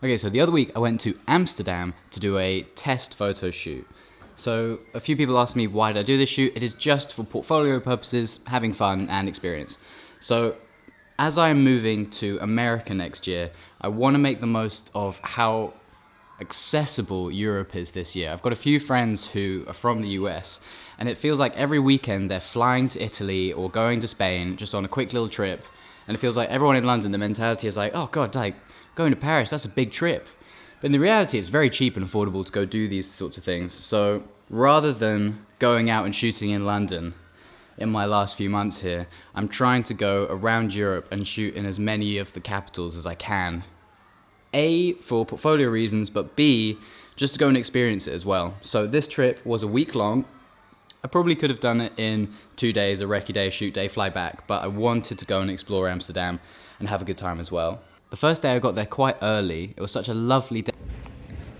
Okay, so the other week I went to Amsterdam to do a test photo shoot. So a few people asked me why did I do this shoot? It is just for portfolio purposes, having fun and experience. So as I'm moving to America next year, I want to make the most of how accessible Europe is this year. I've got a few friends who are from the US, and it feels like every weekend they're flying to Italy or going to Spain just on a quick little trip. And it feels like everyone in London, the mentality is like, oh God, like going to Paris, that's a big trip. But in the reality, it's very cheap and affordable to go do these sorts of things. So rather than going out and shooting in London in my last few months here, I'm trying to go around Europe and shoot in as many of the capitals as I can. A, for portfolio reasons, but B, just to go and experience it as well. So this trip was a week long. I probably could have done it in 2 days, a recce day, shoot day, fly back, but I wanted to go and explore Amsterdam and have a good time as well. The first day I got there quite early. It was such a lovely day.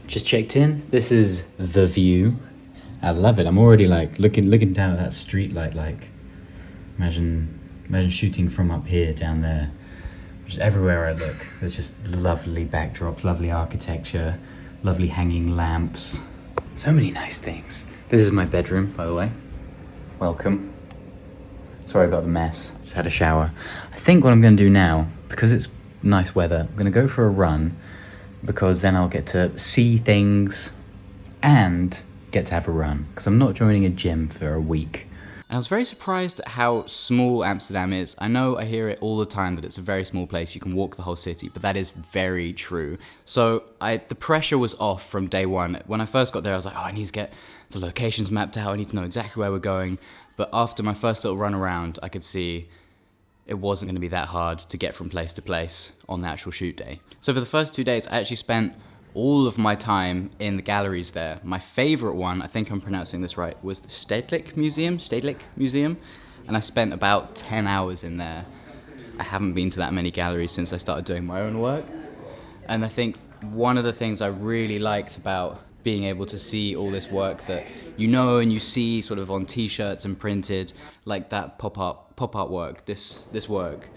Just checked in. This is the view. I love it. I'm already like looking down at that street light. Like, imagine shooting from up here down there. Just everywhere I look, there's just lovely backdrops, lovely architecture, lovely hanging lamps. So many nice things. This is my bedroom, by the way. Welcome. Sorry about the mess. Just had a shower. I think what I'm going to do now, because it's nice weather, I'm going to go for a run, because then I'll get to see things and get to have a run, because I'm not joining a gym for a week. And I was very surprised at how small Amsterdam is. I know I hear it all the time that it's a very small place, you can walk the whole city, but that is very true. So the pressure was off from day one. When I first got there, I was like, oh, I need to get the locations mapped out, I need to know exactly where we're going. But after my first little run around, I could see it wasn't going to be that hard to get from place to place on the actual shoot day. So for the first 2 days, I actually spent all of my time in the galleries there. My favorite one, I think I'm pronouncing this right, was the Stedelijk Museum, and I spent about 10 hours in there. I haven't been to that many galleries since I started doing my own work, and I think one of the things I really liked about being able to see all this work that you know and you see sort of on t-shirts and printed, like that pop art work, this work.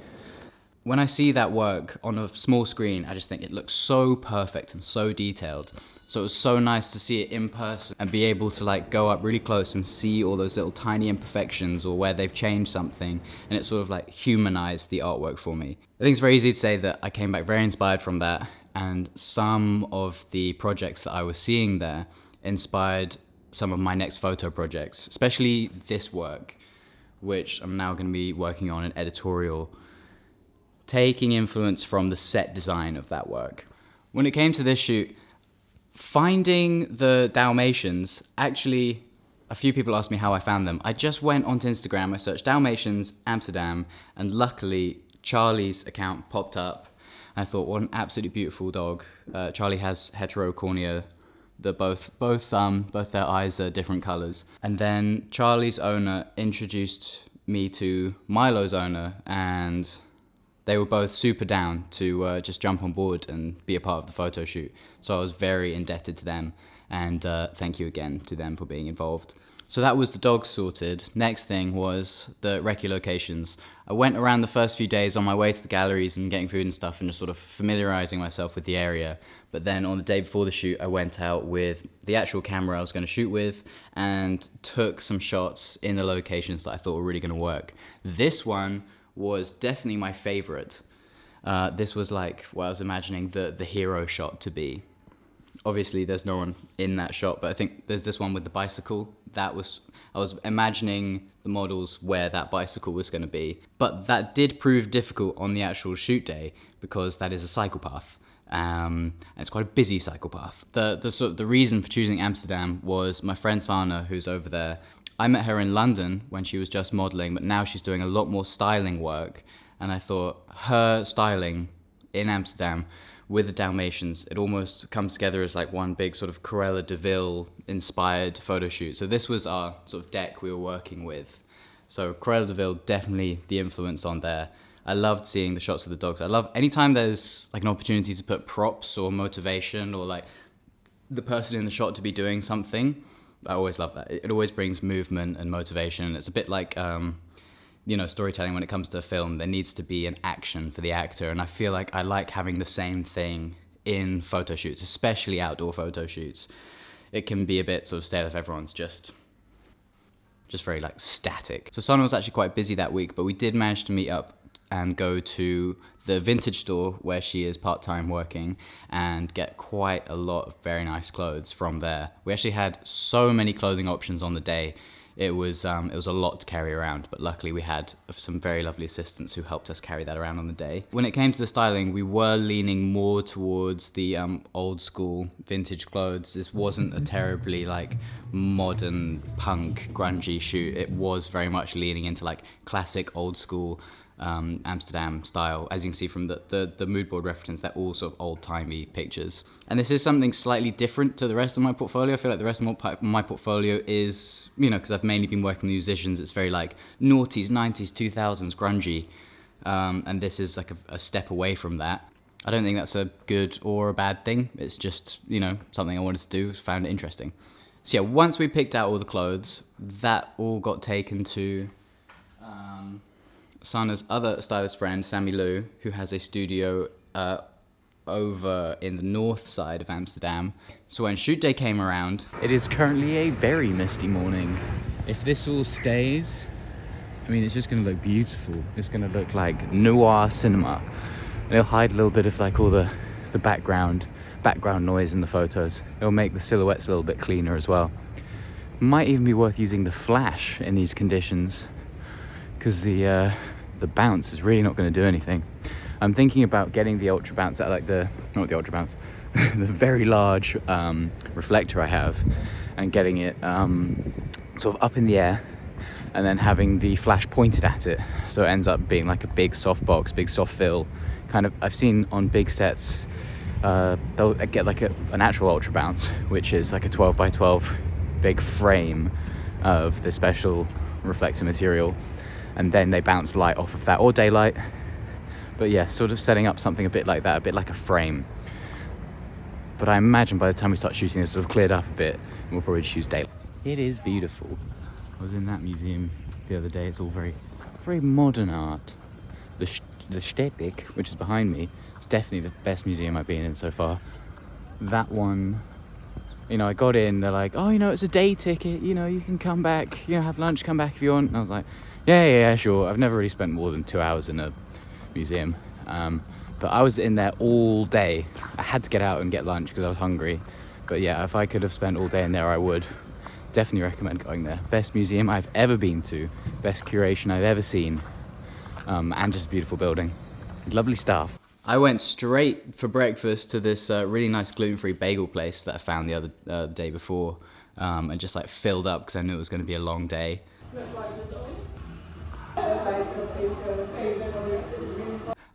When I see that work on a small screen, I just think it looks so perfect and so detailed. So it was so nice to see it in person and be able to like go up really close and see all those little tiny imperfections or where they've changed something, and it sort of like humanized the artwork for me. I think it's very easy to say that I came back very inspired from that, and some of the projects that I was seeing there inspired some of my next photo projects, especially this work, which I'm now going to be working on an editorial, taking influence from the set design of that work. When it came to this shoot, finding the Dalmatians, actually, a few people asked me how I found them. I just went onto Instagram, I searched Dalmatians, Amsterdam, and luckily Charlie's account popped up. I thought, what an absolutely beautiful dog. Charlie has heterocornea, both their eyes are different colors. And then Charlie's owner introduced me to Milo's owner, and they were both super down to just jump on board and be a part of the photo shoot. So I was very indebted to them, and thank you again to them for being involved. So that was the dogs sorted. Next thing was the recce locations. I went around the first few days on my way to the galleries and getting food and stuff and just sort of familiarizing myself with the area. But then on the day before the shoot, I went out with the actual camera I was going to shoot with and took some shots in the locations that I thought were really going to work. This one was definitely my favorite. This was like what I was imagining the hero shot to be. Obviously there's no one in that shot, but I think there's this one with the bicycle. I was imagining the models where that bicycle was going to be. But that did prove difficult on the actual shoot day because that is a cycle path. And it's quite a busy cycle path. The reason for choosing Amsterdam was my friend Sana, who's over there. I met her in London when she was just modeling, but now she's doing a lot more styling work. And I thought her styling in Amsterdam with the Dalmatians, it almost comes together as like one big sort of Cruella de Vil inspired photo shoot. So this was our sort of deck we were working with. So Cruella de Vil, definitely the influence on there. I loved seeing the shots of the dogs. I love anytime there's like an opportunity to put props or motivation or like the person in the shot to be doing something. I always love that. It always brings movement and motivation. It's a bit like storytelling when it comes to a film. There needs to be an action for the actor, and I feel like I like having the same thing in photo shoots, especially outdoor photo shoots. It can be a bit sort of stale if everyone's just very like static. So Sana was actually quite busy that week, but we did manage to meet up and go to the vintage store where she is part-time working and get quite a lot of very nice clothes from there. We actually had so many clothing options on the day. It was a lot to carry around, but luckily we had some very lovely assistants who helped us carry that around on the day. When it came to the styling, we were leaning more towards the old school vintage clothes. This wasn't a terribly like modern punk grungy shoot. It was very much leaning into like classic old school Amsterdam style. As you can see from the mood board reference, they're all sort of old-timey pictures. And this is something slightly different to the rest of my portfolio. I feel like the rest of my portfolio is, you know, because I've mainly been working with musicians, it's very like noughties, 90s, 2000s, grungy. And this is like a step away from that. I don't think that's a good or a bad thing. It's just, you know, something I wanted to do, found it interesting. So yeah, once we picked out all the clothes, that all got taken to Sana's other stylist friend, Sammy Lou, who has a studio over in the north side of Amsterdam. So when shoot day came around, it is currently a very misty morning. If this all stays, I mean, it's just going to look beautiful. It's going to look like noir cinema. And it'll hide a little bit of like all the background noise in the photos. It'll make the silhouettes a little bit cleaner as well. Might even be worth using the flash in these conditions, because the bounce is really not going to do anything. I'm thinking about getting the ultra bounce out, like not the ultra bounce, the very large reflector I have, and getting it sort of up in the air, and then having the flash pointed at it, so it ends up being like a big softbox, big soft fill. Kind of, I've seen on big sets, they'll get like an actual ultra bounce, which is like a 12 by 12 big frame of the special reflector material, and then they bounce light off of that, or daylight. But yeah, sort of setting up something a bit like that, a bit like a frame. But I imagine by the time we start shooting this sort of cleared up a bit, and we'll probably just use daylight. It is beautiful. I was in that museum the other day. It's all very modern art. The Stetik, which is behind me, is definitely the best museum I've been in so far. That one, you know, I got in, they're like, oh, you know, it's a day ticket, you know, you can come back, you know, have lunch, come back if you want. And I was like, yeah, sure. I've never really spent more than 2 hours in a museum. But I was in there all day. I had to get out and get lunch because I was hungry. But yeah, if I could have spent all day in there, I would. Definitely recommend going there. Best museum I've ever been to. Best curation I've ever seen. And just a beautiful building. Lovely staff. I went straight for breakfast to this really nice gluten-free bagel place that I found the other day before, and just like filled up because I knew it was going to be a long day.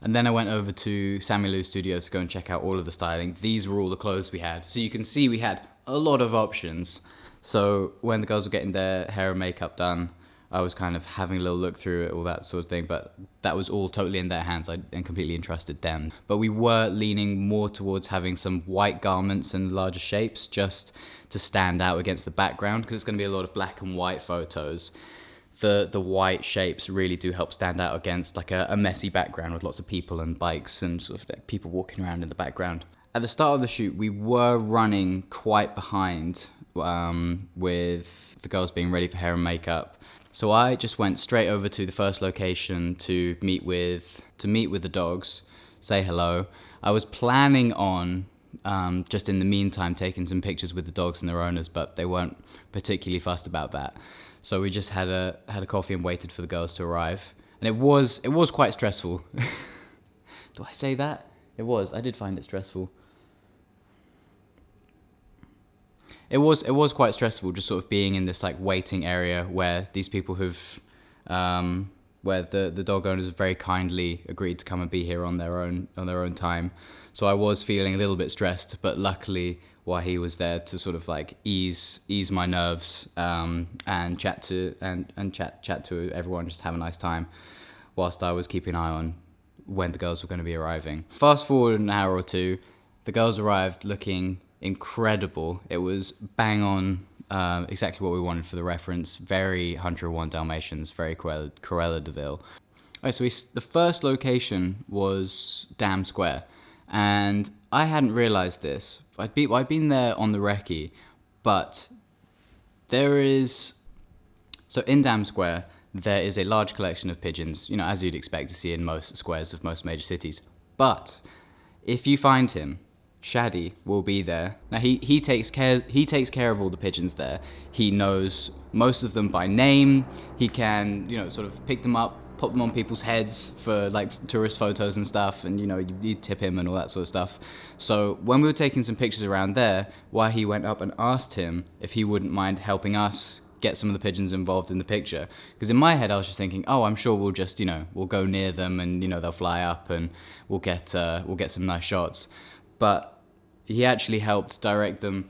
And then I went over to Sammy Lou's studio to go and check out all of the styling. These were all the clothes we had. So you can see we had a lot of options. So when the girls were getting their hair and makeup done, I was kind of having a little look through it, all that sort of thing, but that was all totally in their hands. I completely entrusted them. But we were leaning more towards having some white garments and larger shapes just to stand out against the background, because it's going to be a lot of black and white photos. The white shapes really do help stand out against like a messy background with lots of people and bikes and sort of like people walking around in the background. At the start of the shoot, we were running quite behind with the girls being ready for hair and makeup. So I just went straight over to the first location to meet with the dogs, say hello. I was planning on just in the meantime taking some pictures with the dogs and their owners, but they weren't particularly fussed about that. So we just had a coffee and waited for the girls to arrive, and it was quite stressful. Do I say that? I did find it stressful. It was quite stressful, just sort of being in this like waiting area where these people where the dog owners very kindly agreed to come and be here on their own time. So I was feeling a little bit stressed, but luckily Wahi was there to sort of like ease my nerves and chat to everyone, just have a nice time, whilst I was keeping an eye on when the girls were going to be arriving. Fast forward an hour or two, the girls arrived looking incredible. It was bang on, exactly what we wanted for the reference. Very Hunter 1 Dalmatians, very Cruella de Vil. Okay, so the first location was Dam Square, and I hadn't realised this. I'd been there on the recce, but there is... So in Dam Square, there is a large collection of pigeons, you know, as you'd expect to see in most squares of most major cities. But if you find him, Shaddy will be there. Now he takes care of all the pigeons there. He knows most of them by name. He can, you know, sort of pick them up, put them on people's heads for like tourist photos and stuff, and you know, you tip him and all that sort of stuff. So when we were taking some pictures around there, why he went up and asked him if he wouldn't mind helping us get some of the pigeons involved in the picture, because in my head I was just thinking, oh, I'm sure we'll just, you know, we'll go near them and, you know, they'll fly up and we'll get some nice shots. But he actually helped direct them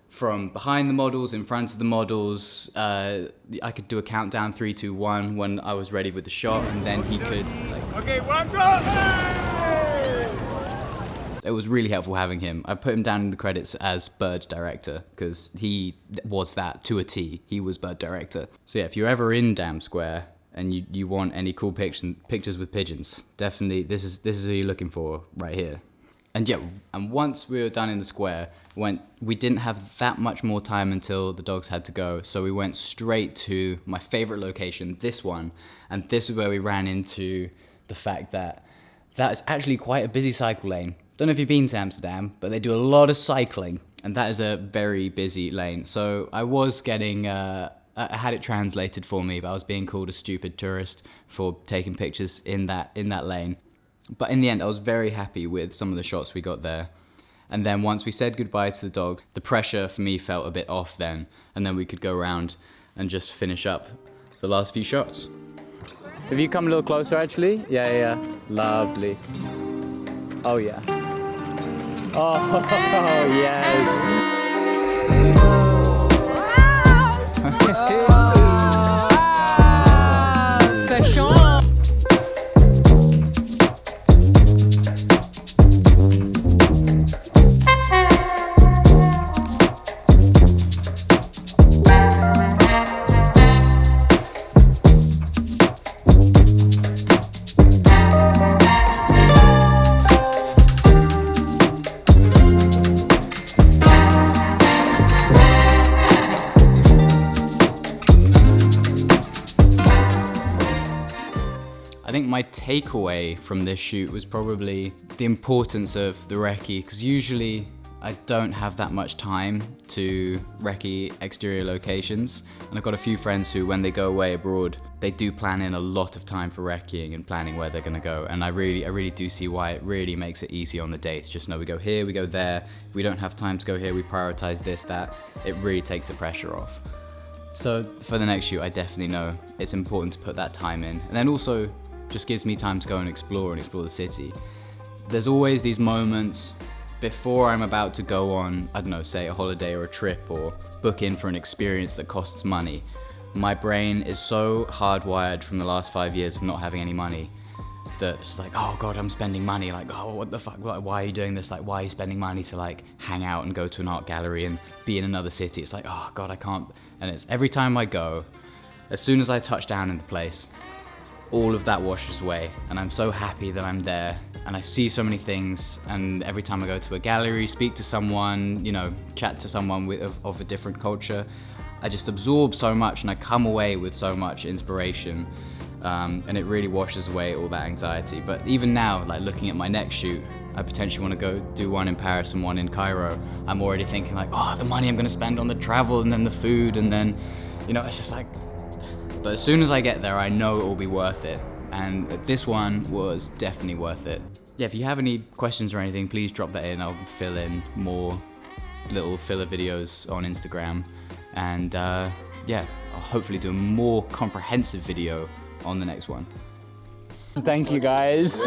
from behind the models, in front of the models. I could do a countdown, 3, 2, 1 when I was ready with the shot, and then he could like... Okay, 1, go! Hey! It was really helpful having him. I put him down in the credits as bird director because he was that to a T. He was bird director. So yeah, if you're ever in Dam Square and you want any cool pictures with pigeons, definitely this is who you're looking for right here. And yeah, and once we were done in the square, we didn't have that much more time until the dogs had to go, so we went straight to my favorite location, this one, and this is where we ran into the fact that is actually quite a busy cycle lane. Don't know if you've been to Amsterdam, but they do a lot of cycling, and that is a very busy lane. So I was getting, I had it translated for me, but I was being called a stupid tourist for taking pictures in that lane. But in the end, I was very happy with some of the shots we got there. And then once we said goodbye to the dogs, the pressure for me felt a bit off then. And then we could go around and just finish up the last few shots. Have you come a little closer actually? Yeah. Lovely. Oh yeah. Oh, yes. I think my takeaway from this shoot was probably the importance of the recce, because usually I don't have that much time to recce exterior locations, and I've got a few friends who, when they go away abroad, they do plan in a lot of time for recceing and planning where they're gonna go, and I really do see why it really makes it easy on the dates. Just know we go here, we go there. If we don't have time to go here, we prioritize this, that. It really takes the pressure off. So for the next shoot, I definitely know it's important to put that time in, and then also just gives me time to go and explore the city. There's always these moments before I'm about to go on, I don't know, say a holiday or a trip or book in for an experience that costs money. My brain is so hardwired from the last 5 years of not having any money that it's like, oh God, I'm spending money. Like, oh, what the fuck? Like, why are you doing this? Like, why are you spending money to like hang out and go to an art gallery and be in another city? It's like, oh God, I can't. And it's every time I go, as soon as I touch down in the place, all of that washes away, and I'm so happy that I'm there, and I see so many things, and every time I go to a gallery, speak to someone, you know, chat to someone of a different culture, I just absorb so much, and I come away with so much inspiration, and it really washes away all that anxiety. But even now, like looking at my next shoot, I potentially want to go do one in Paris and one in Cairo. I'm already thinking like, oh, the money I'm going to spend on the travel, and then the food, and then, you know, it's just like, but as soon as I get there, I know it will be worth it. And this one was definitely worth it. Yeah, if you have any questions or anything, please drop that in. I'll fill in more little filler videos on Instagram. And yeah, I'll hopefully do a more comprehensive video on the next one. Thank you guys.